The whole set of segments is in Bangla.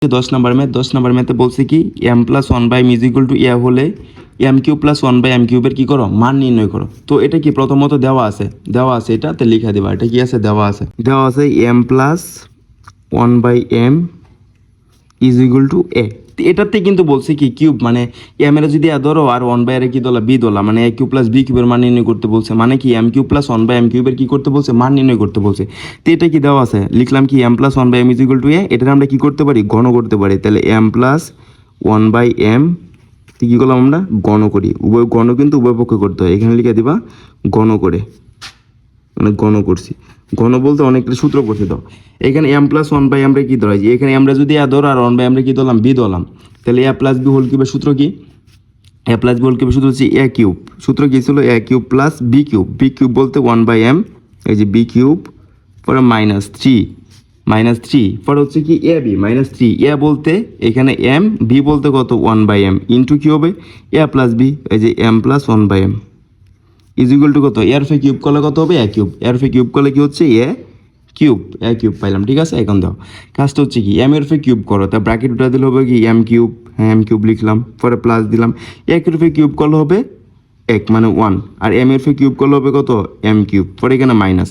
10 ম্যাথে বলছে কি M plus one by M is equal to A হলে M cube plus one by M কিউবের কী করো মান নির্ণয় করো। তো এটা কি প্রথমত দেওয়া আছে এটাতে লিখে দেবা। এটা কি আছে দেওয়া আছে M plus one by M is equal to A. এটাতে কিন্তু বলছে কি কিউব মানে এম এর যদি এ ধরো আর ওয়ান বাই এর কি দলা বি দলা মানে এ কিউব প্লাস বি কিউবের মান নির্ণয় করতে বলছে। মানে কি M cube plus one by M কিউবের কি করতে বলছে মান নির্ণয় করতে বলছে। তো এটা কি দেওয়া আছে লিখলাম কি M plus one by M is equal to A. এটা আমরা কি করতে পারি ঘন করতে পারি। তাহলে M plus one by M কী করলাম আমরা ঘন করি। উভয় ঘন কিন্তু উভয় পক্ষে করতে হয়। এখানে লিখে দিবা ঘন করে মানে ঘন করছি। ঘন বলতে অনেকটা সূত্র করছে। দাও এখানে এম প্লাস ওয়ান বাই আমরা কি ধরাইছি এখানে আমরা যদি এ ধরো আর ওয়ান বাই আমরা কি ধরলাম বি ধরলাম। তাহলে এ প্লাস বি হোল কিউবের সূত্র কি এ প্লাস বি হোল কিউবের সূত্র হচ্ছে এ কিউব। সূত্র কি ছিল A cube plus B cube. B cube বলতে ওয়ান বাই এম এই যে বি কিউব পরে -3 পরে হচ্ছে কি এ বি -3 এ বলতে এখানে এম বি বলতে কত ওয়ান বাই এম ইন্টু কি হবে এ প্লাস বি এই যে M plus one by M is equal to কত এর ফে কিউব করলে কত হবে এ কিউব। এর ফে কিউব করলে কি হচ্ছে এ কিউব পাইলাম। ঠিক আছে এখন দাও কাজটা হচ্ছে কি এম এর ফে কিউব করো তা ব্র্যাকেট উঠা দিলে হবে কি এম কিউব। হ্যাঁ এম কিউব লিখলাম পরে প্লাস দিলাম এর ফে কিউব করলে হবে এক মানে ওয়ান আর এম এর ফে কিউব করলে হবে কত এম কিউব পরে এখানে মাইনাস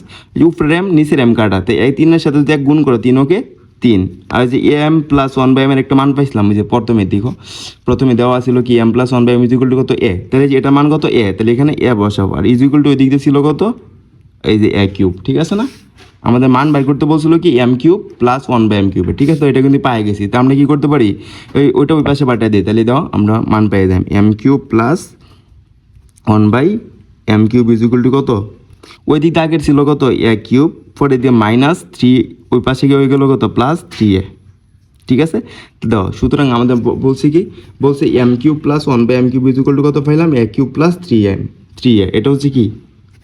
উপরের এম নিচের এম কাটাতে এই তিনের সাথে যদি এক গুণ করো তিন ওকে 3 আর যে M plus one by M এর একটা মান পাইছিলাম যে প্রথমে দেওয়া ছিল কি M plus one by M is equal to কত এ। তাহলে যে এটা মান কত এ তাহলে এখানে এ বসাবো আর ইজ ইকুয়াল টু ওই দিক দিয়ে ছিল কত এই যে এ কিউব। ঠিক আছে না আমাদের মান বাইর করতে বলছিল কি M cube plus one by M কিউবে। ঠিক আছে তো এটা কিন্তু পেয়ে গেছি। তা আমরা কি করতে পারি ওইটা ওই পাশে পাঠিয়ে দিই তাহলে দাও আমরা মান পেয়ে যাই M cube plus one by M cube is equal to কত ওই দিক আগের ছিল কত এ কিউব পরে দিয়ে -3 ওই পাশে গিয়ে হয়ে গেল কত +3a। ঠিক আছে দাও সুতরাং আমাদের বলছে M cube plus one by M cube is equal to কত পাইলাম এ কিউব প্লাস 3a। এটা হচ্ছে কি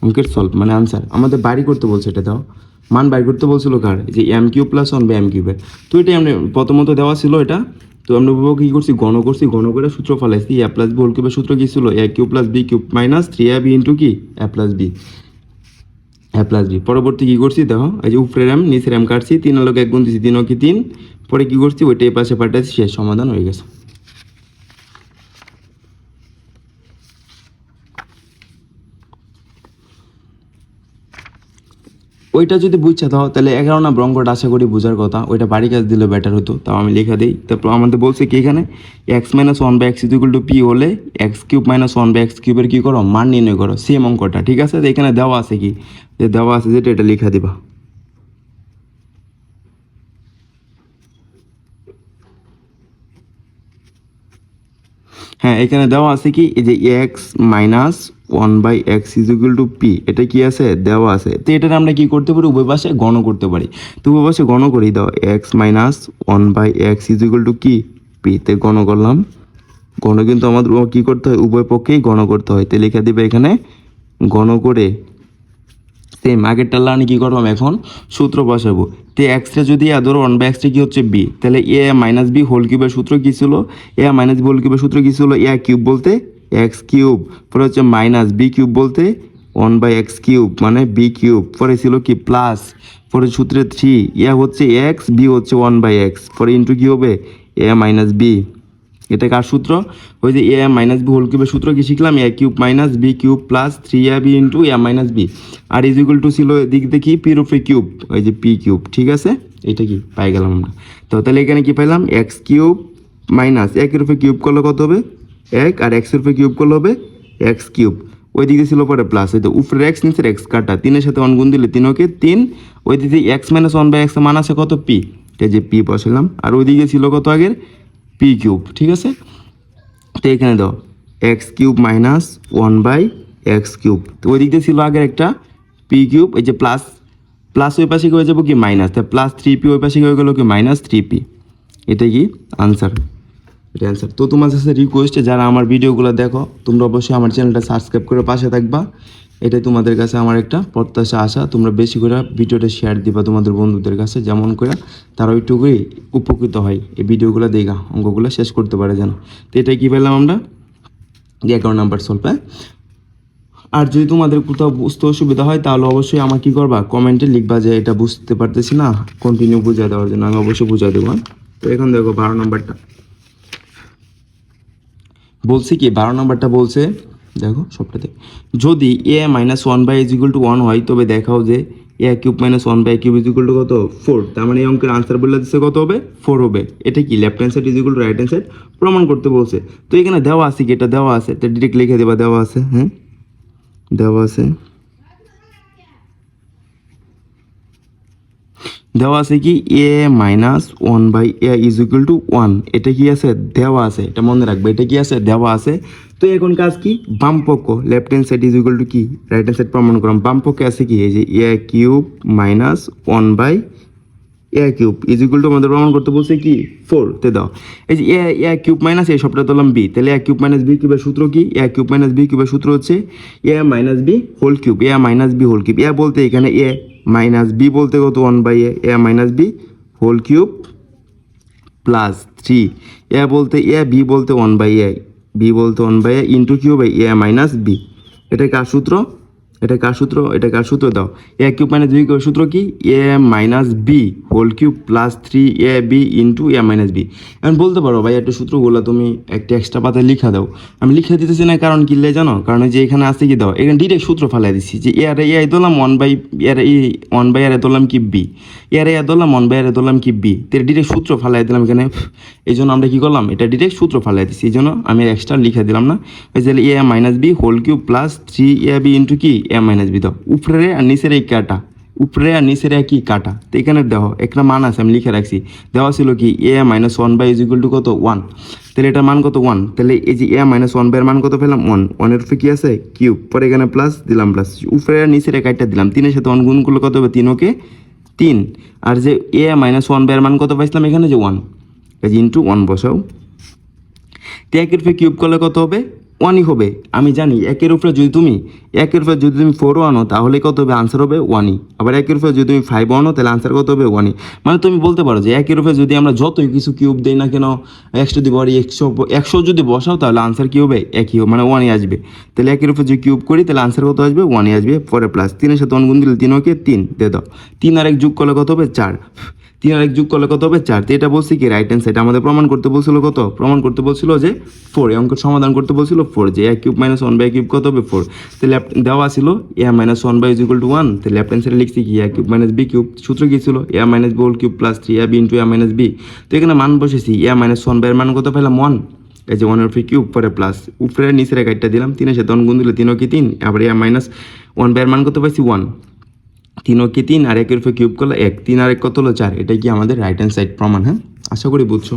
অঙ্কের সলভ মানে আনসার আমাদের বাড়ি করতে বলছে। এটা দাও মান বাইর করতে বলছিল কার যে M cube plus one by M কিউবের। তো এটাই আমরা প্রথমত দেওয়া ছিল এটা। তো আমরা কী করছি ঘন করে সূত্র ফেলাইছি এ প্লাস বি হোল কিউবের সূত্র কী ছিল A cube plus B cube -3ab into কি এ প্লাস বি পরবর্তী কী করছি দেখো এই যে উপরের এম নিচের এম কাটছি 3 লোক 1 গুণ দিচ্ছি 3 কি 3 পরে কী করছি ওইটা এই পাশে পাঠাচ্ছি শেষ সমাধান হয়ে গেছে। ওইটা যদি বুঝছে দাও তাহলে 11 নম্বর অঙ্কটা আশা করি বোঝার কথা। ওইটা বাড়ি কাজ দিলে বেটার হতো তাও আমি লেখা দিই। তারপর আমাদের বলছে কি এখানে X minus one by X is equal to P হলে X cube minus one by X কিউবের কী করো মান নির্ণয় করো সেম অঙ্কটা। ঠিক আছে তো এখানে দেওয়া আছে কি যে দেওয়া আছে যেটা এটা লেখা দিবা। হ্যাঁ এখানে দেওয়া আছে কি এই যে X minus one by X is equal to P এটা কি আছে দেওয়া আছে। তো এটার আমরা কি করতে পারি উভয় পাশে গণ করতে পারি। তো উভয় পাশে গণ করি দাও X minus one by X is equal to কি পি তে গণ করলাম। গণ কিন্তু আমাদের কী করতে হয় উভয় পক্ষেই গণ করতে হয়। তো লিখে দিবে এখানে গণ করে সেম আগেরটা লানি কী করলাম এখন সূত্র বসাবো। তো এক্সরে যদি ধরো ওয়ান বাই এক্সরে কী হচ্ছে বি তাহলে এ মাইনাস বি হোল কিউবের সূত্র কী ছিল এ মাইনাস বি হোল কিউবের সূত্র কী ছিল এ কিউব বলতে এক্স কিউব পরে হচ্ছে মাইনাস বি কিউব বলতে ওয়ান বাই এক্স কিউব মানে বি কিউব পরে ছিল কি প্লাস পরে সূত্রে 3 এ হচ্ছে এক্স বি হচ্ছে ওয়ান বাই এক্স পরে ইন্টু কী হবে এ মাইনাস বি। এটা কার সূত্র ওই যে এ মাইনাস বি হোল কিউবের সূত্র কি শিখলাম A cube minus B cube plus 3ab into A minus B আর ইজ ইকুয়াল টু ছিল দিক দেখি পির উপরে কিউব ওই যে পি কিউব। ঠিক আছে এটা কি পাই গেলাম আমরা। তো তাহলে এখানে কি পাইলাম এক্স কিউব মাইনাস একের উপরে কিউব করলে কত হবে 1 আর এক্সের উপরে কিউব করলে হবে এক্স কিউব ওই দিকে ছিল পরে প্লাস এই তো উপরে এক্স নিচের এক্স কাটা 3 এর সাথে 1 গুণ দিলে 3 ওকে 3 ওই দিকে X minus one by X মান আছে কত পি এই যে পি বসালাম আর ওই দিকে ছিল কত আগের পি কিউব। ঠিক আছে তো এখানে দাও X cube minus one by X cube তো ওই দিক দিয়ে ছিল আগের একটা পি কিউব এই যে প্লাস ওই পাশে হয়ে যাবো কি মাইনাস তাই +3p ওই পাশে হয়ে গেলো কি -3p। এটাই কি আনসার এটা অ্যান্সার। তো তোমার কাছে রিকোয়েস্ট যারা আমার ভিডিওগুলো দেখো তোমরা অবশ্যই আমার চ্যানেলটা সাবস্ক্রাইব করে পাশে থাকবা। এটাই তোমাদের কাছে আমার একটা প্রত্যাশা আশা। তোমরা বেশি করে ভিডিওটা শেয়ার দিবা তোমাদের বন্ধুদের কাছে যেমন করে তারা ওইটুকুই উপকৃত হয় এই ভিডিওগুলো দেখা অঙ্কগুলো শেষ করতে পারে যেন। তো এটাই কী পেলাম আমরা 11 নাম্বার সলভ। আর যদি তোমাদের কোথাও বুঝতে অসুবিধা হয় তাহলে অবশ্যই আমার কী করবা কমেন্টে লিখবা যে এটা বুঝতে পারতেছি না কন্টিনিউ বুঝিয়ে দেওয়ার জন্য আমি অবশ্যই বুঝিয়ে দেবো। তো এখন দেখো 12 নম্বরটা বলছে কি, 12 নম্বরটা বলছে দেখো সবটাতে, যদি A minus one by is equal to one হয় তবে দেখাও যে A cube minus one by cube is equal to কত 4। তার মানে এই অঙ্কের আনসার বলে দিচ্ছে কত হবে 4 হবে। এটা কি left hand side is equal two right hand side প্রমাণ করতে বলছে। তো এখানে দেওয়া আছে কি, এটা দেওয়া আছে, তো ডিরেক্ট লিখে দেবা, দেওয়া আছে, হ্যাঁ দেওয়া আছে, দেওয়া আছে কি A minus one by A is equal to one. এটা কি আছে দেওয়া আছে, এটা মনে রাখবে, এটা কি আছে দেওয়া আছে। তো এখন কাজ কি, বাম পক্ষ left hand side is equal to কি রাইট হ্যান্ড সাইড প্রমাণ করলাম। বাম পক্ষে আছে কি এই যে A cube minus one by A cube is equal to আমাদের প্রমাণ করতে বলছে কি 4 তে দাও। এই যে এ কিউব মাইনাস এই সবটা দিলাম বি, তাহলে এ কিউব মাইনাস বি কিউবের সূত্র কি, এ কিউব মাইনাস বি কিউবের সূত্র হচ্ছে A minus B whole cube, A minus B whole cube. A বলতে এখানে এ মাইনাস বি বলতে কত 1 by A minus B whole cube plus 3, A বলতে এ বি বলতে 1 বাই এ, বি বলতে 1 by A into Q by A minus B. এটা কার সূত্র, এটা কার সূত্র, এটা কার সূত্র দাও, A cube minus B cube সূত্র কি A minus B whole cube plus 3 A B into A minus B. এখন বলতে পারো ভাই একটা সূত্রগুলো তুমি একটা এক্সট্রা পাতায় লিখা দাও, আমি লিখে দিতেছি না কারণ কি লে জানো, কারণ যে এখানে আছে কি দাও, এখানে ডিরেক্ট সূত্র ফেলাই দিচ্ছি যে এর এ দিলাম 1 বাই এর ই 1 বাই এর দিলাম কি বি, এর এ দিলাম 1 বাই এর দিলাম কি বি, তো ডিরেক্ট সূত্র ফেলাই দিলাম এখানে। এই জন্য আমরা কি করলাম, এটা ডিরেক্ট সূত্র ফেলাই দিচ্ছি, এই জন্য আমি এক্সট্রা লিখে দিলাম না। এই যে A minus B whole cube plus 3 A B into কি এ মাইনাস বি দাও, উপরে আর নিচের এই কাটা, উপরে আর নিচের কি কাটা। তো এখানে দেখো একটা মান আছে আমি লিখে রাখছি, দেওয়া ছিল কি A minus one by is equal to কত 1, তাহলে এটার মান কত 1, তাহলে এই যে এ মাইনাস ওয়ান বাই এর মান কত পেলাম 1, 1 এর উপরে কি আছে কিউব, পরে এখানে প্লাস দিলাম প্লাস, উপরে আর নিচের কাটটা দিলাম, 3 এর সাথে 1 গুণ করলে কত হবে 3 ওকে 3, আর যে এ মাইনাস ওয়ান বাই এর মান কত পাইছিলাম এখানে যে 1, এই যে ইন্টু 1 বসাও। তো একের উপরে কিউব করলে কত হবে 1ই হবে। আমি জানি একের উপরে যদি তুমি 4ও আনো তাহলে কত হবে আনসার হবে 1ই, আবার একের উপরে যদি তুমি 5ও আনো তাহলে আনসার কত হবে 1ই। মানে তুমি বলতে পারো যে একের উপরে যদি আমরা যতই কিছু কিউব দেই না কেন 100 যদি বড়ি 100 যদি বসাও তাহলে আনসার কি হবে একই হবে, মানে 1ই আসবে। তাহলে একের উপরে যদি কিউব করি তাহলে আনসার কত আসবে 1ই আসবে, পরে প্লাস 3 এর সাথে 1 গুণ দিলে 3 ওকে 3 দিয়ে দাও, 3 আর 1 যোগ করলে কত হবে 4, 3 আর 1 যোগ করলে কত হবে 4। তো এটা বলছি কি রাইট হ্যান্ড সাইড আমাদের প্রমাণ করতে বলছিল কত, প্রমাণ করতে বলছিল যে 4, এই অঙ্কের সমাধান করতে বলছিল 4, যে A cube minus one by cube কত হবে 4। তো লেফট দেওয়া ছিল A minus one by is equal to 1, তো লেফট হ্যান্ড সাইডে লিখছি কি A cube minus B cube, সূত্র কি ছিল A minus B whole cube plus 3 A B into A minus B. তো এখানে মান বসেছি এ মাইনাস ওয়ান বাই এর মান কত পেলাম 1, এই যে 1 এর উপরে কিউব পরে প্লাস, উপরে নিচের কাটটা দিলাম, 3 এর সাথে 1 গুণ দিলে 3 কি 3, আবার এ মাইনাস ওয়ান বাই এর মান কত পাইছি 1, 3 কি 3 আর 1 এর উপরে কিউব করলে 1, 3 আর 1 কত হলো 4। এটাই কি আমাদের রাইট হ্যান্ড সাইড প্রমাণ। হ্যাঁ আশা করি বুঝছো।